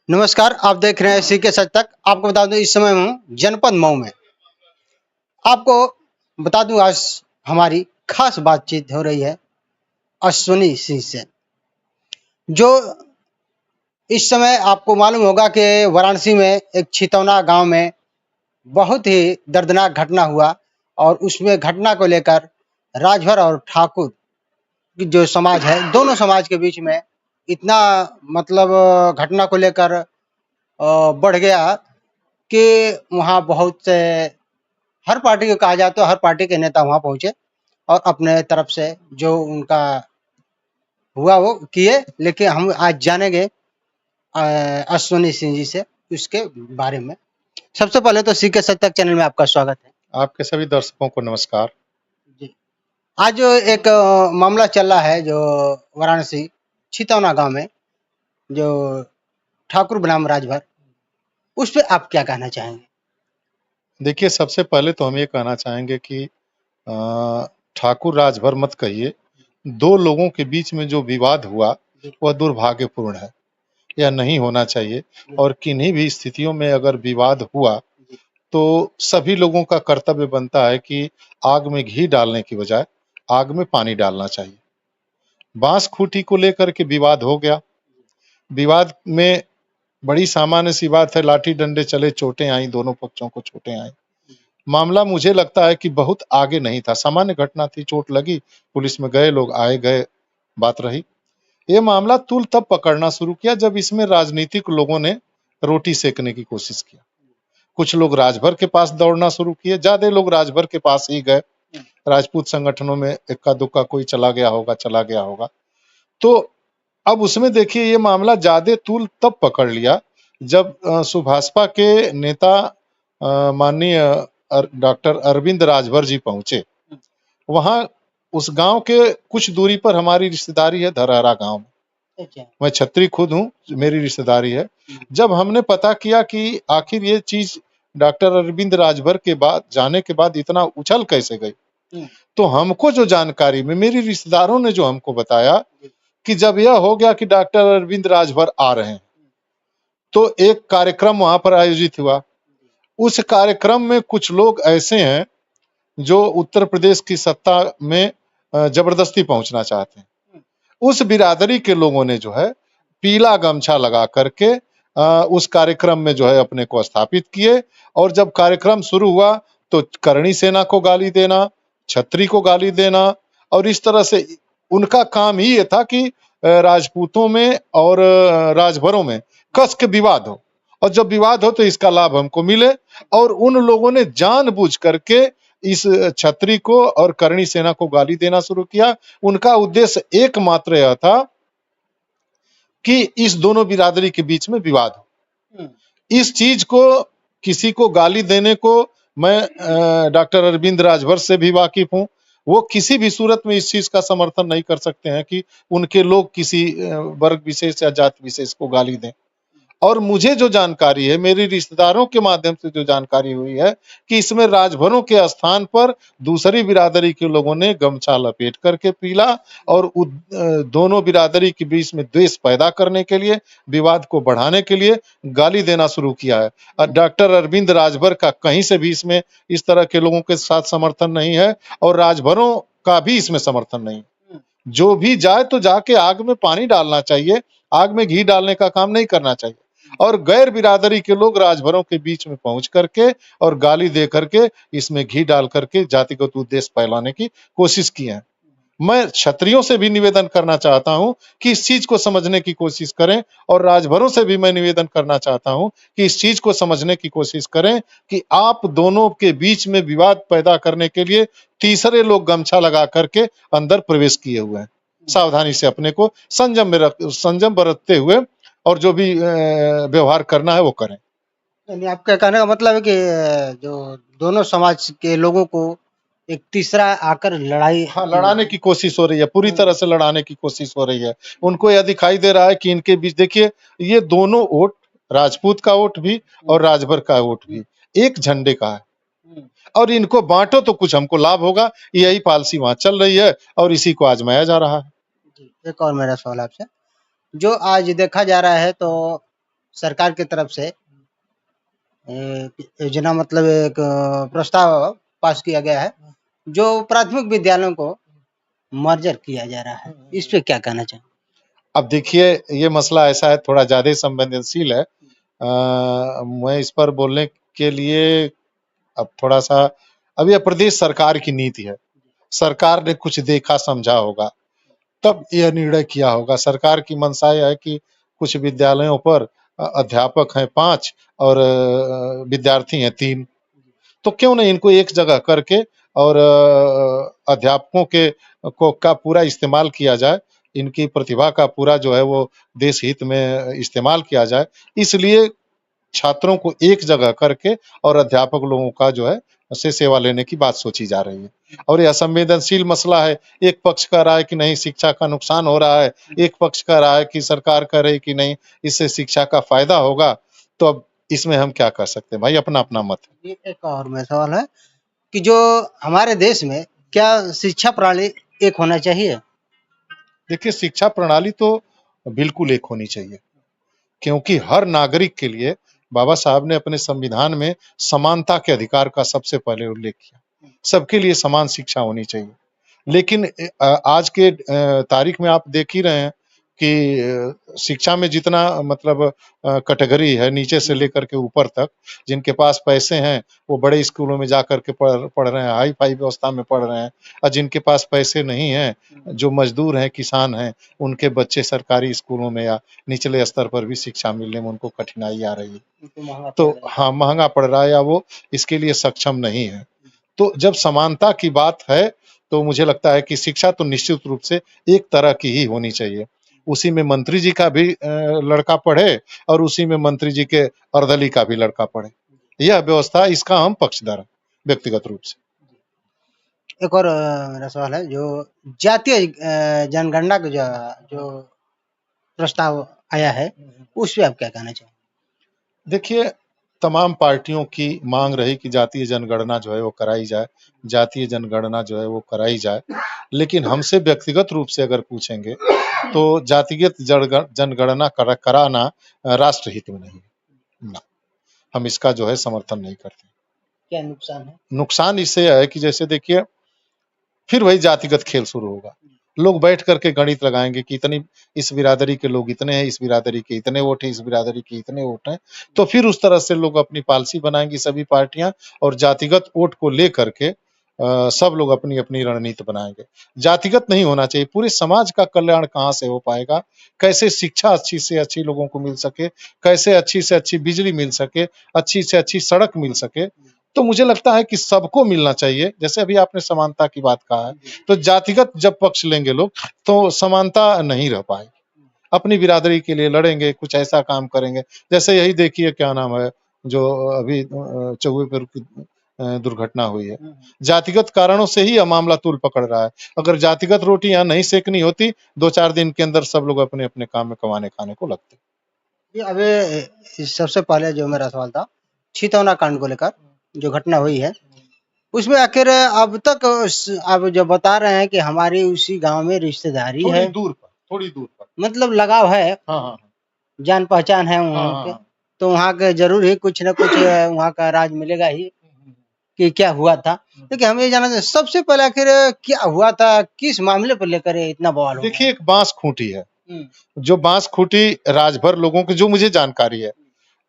नमस्कार, आप देख रहे हैं सीके सच तक। आपको बता दूं इस समय हूँ जनपद मऊ में। आपको बता दूं आज हमारी खास बातचीत हो रही है अश्विनी सिंह से। जो इस समय आपको मालूम होगा कि वाराणसी में एक छितौना गांव में बहुत ही दर्दनाक घटना हुआ और उसमें घटना को लेकर राजभर और ठाकुर की जो समाज है, दोनों समाज के बीच में इतना मतलब घटना को लेकर बढ़ गया कि वहाँ बहुत से हर पार्टी को कहा जाए तो हर पार्टी के नेता वहाँ पहुंचे और अपने तरफ से जो उनका हुआ वो किए। लेकिन हम आज जानेंगे अश्विनी सिंह जी से उसके बारे में। सबसे पहले तो सीके सच तक चैनल में आपका स्वागत है। आपके सभी दर्शकों को नमस्कार। जी, आज जो एक मामला चल रहा है जो वाराणसी छितौना गांव में जो ठाकुर बनाम राजभर, उस पर आप क्या कहना चाहेंगे? देखिए, सबसे पहले तो हम ये कहना चाहेंगे कि ठाकुर राजभर मत कहिए। दो लोगों के बीच में जो विवाद हुआ वह दुर्भाग्यपूर्ण है। यह नहीं होना चाहिए और किन्हीं भी स्थितियों में अगर विवाद हुआ तो सभी लोगों का कर्तव्य बनता है कि आग में घी डालने की बजाय आग में पानी डालना चाहिए। बांस खूंटी को लेकर के विवाद हो गया। विवाद में बड़ी सामान्य सी बात है, लाठी डंडे चले, चोटें आई, दोनों पक्षों को चोटें आई। मामला मुझे लगता है कि बहुत आगे नहीं था, सामान्य घटना थी, चोट लगी, पुलिस में गए, लोग आए गए, बात रही। ये मामला तूल तब पकड़ना शुरू किया जब इसमें राजनीतिक लोगों ने रोटी सेकने की कोशिश किया। कुछ लोग राजभर के पास दौड़ना शुरू किए, ज्यादा लोग राजभर के पास ही गए। राजपूत संगठनों में इक्का दुक्का कोई चला गया होगा। तो अब उसमें देखिए ये मामला ज्यादा तूल तब पकड़ लिया जब सुभाषपा के नेता माननीय डॉक्टर अरविंद राजभर जी पहुंचे। वहां उस गांव के कुछ दूरी पर हमारी रिश्तेदारी है, धरहरा गांव में। मैं छत्री खुद हूँ, मेरी रिश्तेदारी है। जब हमने पता किया कि आखिर ये चीज डॉक्टर अरविंद राजभर के बाद जाने के बाद इतना उछल कैसे गई, तो हमको जो जानकारी में मेरी रिश्तेदारों ने जो हमको बताया कि जब यह हो गया कि डॉक्टर अरविंद राजभर आ रहे हैं तो एक कार्यक्रम वहां पर आयोजित हुआ। उस कार्यक्रम में कुछ लोग ऐसे हैं जो उत्तर प्रदेश की सत्ता में जबरदस्ती पहुंचना चाहते हैं। उस बिरादरी के लोगों ने जो है पीला गमछा लगा करके उस कार्यक्रम में जो है अपने को स्थापित किए और जब कार्यक्रम शुरू हुआ तो करणी सेना को गाली देना, छत्री को गाली देना और इस तरह से उनका काम ही ये था कि राजपूतों में और राजभरों में कस के विवाद हो और जब विवाद हो तो इसका लाभ हमको मिले। और उन लोगों ने जानबूझ करके इस छत्री को और करणी सेना को गाली देना शुरू किया। उनका उद्देश्य एकमात्र यह था कि इस दोनों बिरादरी के बीच में विवाद हो। इस चीज को, किसी को गाली देने को मैं डॉक्टर अरविंद राजभर से भी वाकिफ हूँ। वो किसी भी सूरत में इस चीज का समर्थन नहीं कर सकते हैं कि उनके लोग किसी वर्ग विशेष या जाति विशेष को गाली दें। और मुझे जो जानकारी है, मेरी रिश्तेदारों के माध्यम से जो जानकारी हुई है कि इसमें राजभरों के स्थान पर दूसरी बिरादरी के लोगों ने गमछा लपेट करके पीला और दोनों बिरादरी के बीच में द्वेष पैदा करने के लिए, विवाद को बढ़ाने के लिए गाली देना शुरू किया है। और डॉक्टर अरविंद राजभर का कहीं से भी इसमें इस तरह के लोगों के साथ समर्थन नहीं है और राजभरों का भी इसमें समर्थन नहीं। जो भी जाए तो जाके आग में पानी डालना चाहिए, आग में घी डालने का काम नहीं करना चाहिए। और गैर बिरादरी के लोग राजभरों के बीच में पहुंच करके और गाली दे करके इसमें घी डाल करके जातिगत उद्देश्य फैलाने की कोशिश की है। मैं क्षत्रियों से भी निवेदन करना चाहता हूं कि इस चीज को समझने की कोशिश करें और राजभरों से भी मैं निवेदन करना चाहता हूं कि इस चीज को समझने की कोशिश करें कि आप दोनों के बीच में विवाद पैदा करने के लिए तीसरे लोग गमछा लगा करके अंदर प्रवेश किए हुए हैं। सावधानी से अपने को संयम बरतते हुए और जो भी व्यवहार करना है वो करें। यानी आपका कहने का मतलब है कि जो दोनों समाज के लोगों को एक तीसरा आकर लड़ाई, हाँ, लड़ाने की कोशिश हो रही है, पूरी तरह से लड़ाने की कोशिश हो रही है। उनको यह दिखाई दे रहा है कि इनके बीच, देखिए ये दोनों वोट, राजपूत का वोट भी और राजभर का वोट भी एक झंडे का है और इनको बांटो तो कुछ हमको लाभ होगा, यही पॉलिसी वहां चल रही है और इसी को आजमाया जा रहा है। एक और मेरा सवाल आपसे, जो आज देखा जा रहा है तो सरकार की तरफ से योजना मतलब एक प्रस्ताव पास किया गया है जो प्राथमिक विद्यालयों को मर्जर किया जा रहा है, इस पे क्या कहना चाहिए? अब देखिए, ये मसला ऐसा है, थोड़ा ज़्यादा ही संवेदनशील है। मैं इस पर बोलने के लिए अब थोड़ा-सा, अब ये प्रदेश सरकार की नीति है। सरकार ने कुछ देखा समझा होगा, तब यह निर्णय किया होगा। सरकार की मंशा यह है कि कुछ विद्यालयों पर अध्यापक हैं 5 और विद्यार्थी हैं 3, तो क्यों नहीं इनको एक जगह करके और अध्यापकों के को का पूरा इस्तेमाल किया जाए, इनकी प्रतिभा का पूरा जो है वो देश हित में इस्तेमाल किया जाए। इसलिए छात्रों को एक जगह करके और अध्यापक लोगों का जो है से सेवा लेने की बात सोची जा रही है। और यह संवेदनशील मसला है। एक पक्ष कह रहा है कि नहीं, शिक्षा का नुकसान हो रहा है, एक पक्ष कह रहा है कि सरकार कह रही है कि नहीं, इससे शिक्षा का फायदा होगा। तो अब इसमें हम क्या कर सकते हैं भाई, अपना-अपना मत है। ये एक और मेरा सवाल है कि जो हमारे देश में क्या शिक्षा प्रणाली एक होना चाहिए? देखिए, शिक्षा प्रणाली तो बिल्कुल एक होनी चाहिए, क्योंकि हर नागरिक के लिए बाबा साहब ने अपने संविधान में समानता के अधिकार का सबसे पहले उल्लेख किया। सबके लिए समान शिक्षा होनी चाहिए। लेकिन आज के तारीख में आप देख ही रहे हैं कि शिक्षा में जितना मतलब कैटेगरी है नीचे से लेकर के ऊपर तक, जिनके पास पैसे हैं वो बड़े स्कूलों में जाकर के पढ़ रहे हैं, हाई-फाई व्यवस्था में पढ़ रहे हैं, और जिनके पास पैसे नहीं हैं, जो मजदूर हैं, किसान हैं, उनके बच्चे सरकारी स्कूलों में या निचले स्तर पर भी शिक्षा मिलने में उनको कठिनाई आ रही है। तो हाँ, महँगा पड़ रहा है या वो इसके लिए सक्षम नहीं है। तो जब समानता की बात है, तो मुझे लगता है कि शिक्षा तो निश्चित रूप से एक तरह की ही होनी चाहिए। उसी में मंत्री जी का भी लड़का पढ़े और उसी में मंत्री जी के अर्दली का भी लड़का पढ़े। यह व्यवस्था, इसका हम पक्षधर हैं, व्यक्तिगत रूप से। एक और मेरा सवाल है, जो जातीय जनगणना का जो प्रस्ताव आया है, उस पे आप क्या कहना चाहेंगे? देखिए, तमाम पार्टियों की मांग रही कि जातीय जनगणना जो है वो कराई जाए, जातीय जनगणना जो है वो कराई जाए। लेकिन हमसे व्यक्तिगत रूप से अगर पूछेंगे, तो जातिगत जनगणना कराना राष्ट्रहित में नहीं है। ना, हम इसका जो है समर्थन नहीं करते। क्या नुकसान है? नुकसान इससे है कि जैसे देखिए, फिर वही जातिगत खेल शुरू होगा। लोग बैठ करके गणित लगाएँगे कि इतनी इस बिरादरी के लोग इतने हैं, इस बिरादरी के इतने वोट हैं, इस बिरादरी के इतने वोट हैं। तो फिर उस तरह से लोग अपनी पॉलिसी बनाएँगी सभी पार्टियाँ, और जातिगत वोट को लेकर के सब लोग अपनी-अपनी रणनीति बनाएँगे। जातिगत नहीं होना चाहिए, पूरे समाज का कल्याण कहाँ से हो पाएगा? कैसे शिक्षा अच्छी से अच्छी लोगों को मिल सके, कैसे अच्छी से अच्छी बिजली मिल सके, अच्छी से अच्छी सड़क मिल सके। तो मुझे लगता है कि सबको मिलना चाहिए। जैसे अभी आपने समानता की बात कहा है, तो जातिगत जब पक्ष लेंगे लोग, तो समानता नहीं रह पाएगी। अपनी बिरादरी के लिए लड़ेंगे, कुछ ऐसा काम करेंगे। जैसे यही देखिए, क्या नाम है, जो अभी चौबेपुर की दुर्घटना हुई है। जातिगत कारणों से ही यह मामला तूल पकड़ रहा है। अगर जातिगत रोटी यहाँ नहीं सेकनी होती, 2-4 दिन के अंदर सब लोग अपने-अपने काम में कमाने खाने को लगते। ये अभी सबसे पहले जो मेरा सवाल था, छितौना कांड को लेकर जो घटना हुई है, उसमें आखिर अब तक आप जो बता रहे हैं कि हमारी उसी गांव में रिश्तेदारी है, थोड़ी दूर पर। मतलब लगाव है, हाँ, हाँ। जान पहचान है हाँ, वहाँ हाँ, के, हाँ। तो वहाँ के जरूर ही कुछ न कुछ वहाँ का राज मिलेगा ही कि क्या हुआ था। लेकिन हमें ये जानना चाहिए, सबसे पहले आखिर क्या हुआ था, किस मामले पर लेकर ये इतना बवाल हो देखिए, एक बाँस खूंटी है। गया? जो बाँस खूंटी राजभर लोगों की, जो मुझे जानकारी है,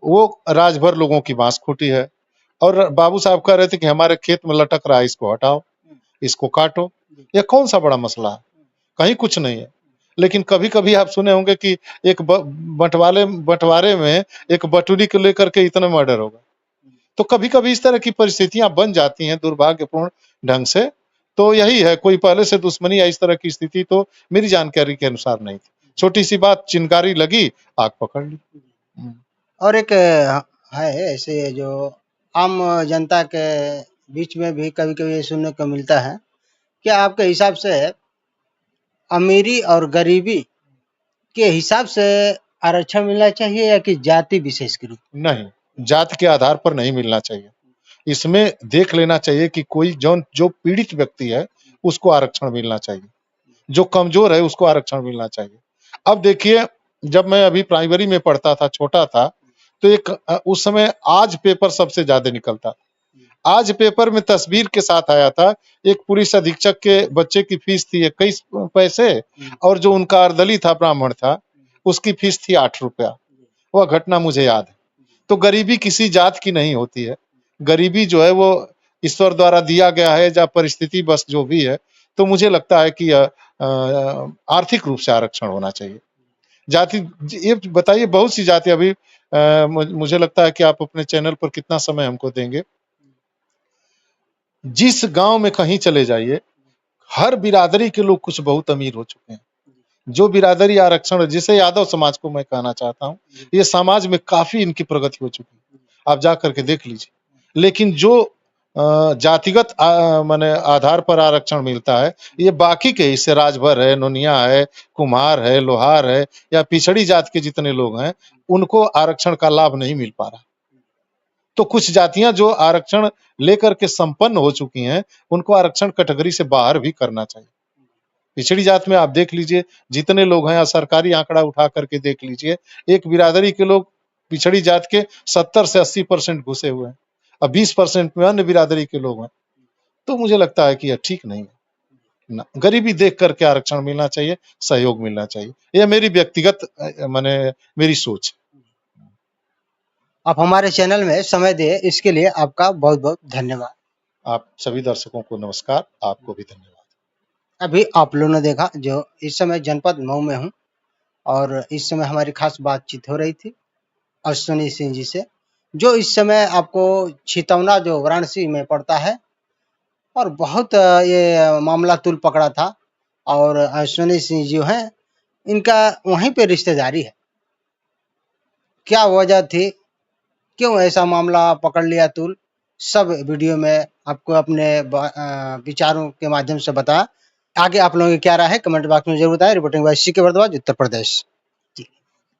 वो राजभर लोगों की बाँस खूंटी है। और बाबू साहब कह रहे थे कि हमारे खेत में लटक रहा है, इसको हटाओ, इसको काटो। ये कौन-सा बड़ा मसला है? कहीं कुछ नहीं है। लेकिन कभी-कभी आप सुने होंगे कि एक बँटवारे में एक बटुली को लेकर के इतने मर्डर हो गए। तो कभी-कभी इस तरह की परिस्थितियाँ बन जाती हैं दुर्भाग्यपूर्ण ढंग से। तो यही है, कोई पहले से दुश्मनी या इस तरह की स्थिति तो मेरी जानकारी के अनुसार नहीं थी। छोटी-सी बात, चिनगारी लगी, आग पकड़ ली। हुँ। और एक है ऐसे जो आम जनता के बीच में भी कभी-कभी ये सुनने को मिलता है, क्या आपके हिसाब से अमीरी और गरीबी के हिसाब से आरक्षण मिलना चाहिए या कि जाति विशेष के रूप नहीं, जाति के आधार पर नहीं मिलना चाहिए। इसमें देख लेना चाहिए कि कोई जो पीड़ित व्यक्ति है, उसको आरक्षण मिलना चाहिए। जो कमज़ोर है, उसको आरक्षण मिलना चाहिए। अब देखिए, जब मैं अभी प्राइमरी में पढ़ता था, छोटा था, तो उस समय आज पेपर सबसे ज्यादा निकलता। आज पेपर में तस्वीर के साथ आया था, एक पुलिस अधीक्षक के बच्चे की फीस थी 21 पैसे और जो उनका अर्दली था, ब्राह्मण था, उसकी फीस थी 8 रुपया। वह घटना मुझे याद है। तो गरीबी किसी जात की नहीं होती है। गरीबी जो है वो ईश्वर द्वारा दिया गया है या परिस्थिति बस जो भी है। तो मुझे लगता है कि आर्थिक रूप से आरक्षण होना चाहिए। जाति ये बताइए, बहुत सी जाति अभी मुझे लगता है कि आप अपने चैनल पर कितना समय हमको देंगे। जिस गांव में कहीं चले जाइए, हर बिरादरी के लोग कुछ बहुत अमीर हो चुके हैं। जो बिरादरी आरक्षण, जिसे यादव समाज को मैं कहना चाहता हूँ, ये समाज में काफी इनकी प्रगति हो चुकी है, आप जा करके देख लीजिए। लेकिन जो जातिगत माने आधार पर आरक्षण मिलता है, ये बाकी के इससे राजभर है, नोनिया है, कुम्हार है, लोहार है या पिछड़ी जात के जितने लोग हैं, उनको आरक्षण का लाभ नहीं मिल पा रहा। तो कुछ जातियां जो आरक्षण लेकर के संपन्न हो चुकी हैं, उनको आरक्षण कैटेगरी से बाहर भी करना चाहिए। पिछड़ी जात में आप देख लीजिए, जितने लोग हैं, सरकारी आंकड़ा उठा करके देख लीजिए, एक बिरादरी के लोग पिछड़ी जात के 70 से 80% घुसे हुए हैं और 20% में अन्य बिरादरी के लोग हैं। तो मुझे लगता है कि यह ठीक नहीं है ना। गरीबी देख करके आरक्षण मिलना चाहिए, सहयोग मिलना चाहिए। यह मेरी व्यक्तिगत माने मेरी सोच। आप हमारे चैनल में समय दिए, इसके लिए आपका बहुत बहुत धन्यवाद। आप सभी दर्शकों को नमस्कार, आपको भी धन्यवाद। अभी आप लोगों ने देखा, जो इस समय जनपद मऊ में हूँ और इस समय हमारी खास बातचीत हो रही थी अश्विनी सिंह जी से, जो इस समय आपको छितौना जो वाराणसी में पड़ता है और बहुत ये मामला तुल पकड़ा था। और अश्विनी सिंह जो हैं, इनका वहीं पे रिश्तेदारी है। क्या वजह थी, क्यों ऐसा मामला पकड़ लिया तुल, सब वीडियो में आपको अपने विचारों के माध्यम से बताया। आगे आप लोगों की क्या राय है, कमेंट बॉक्स में जरूर बताएं। Reporting bye CK Bhardwaj, Uttar Pradesh.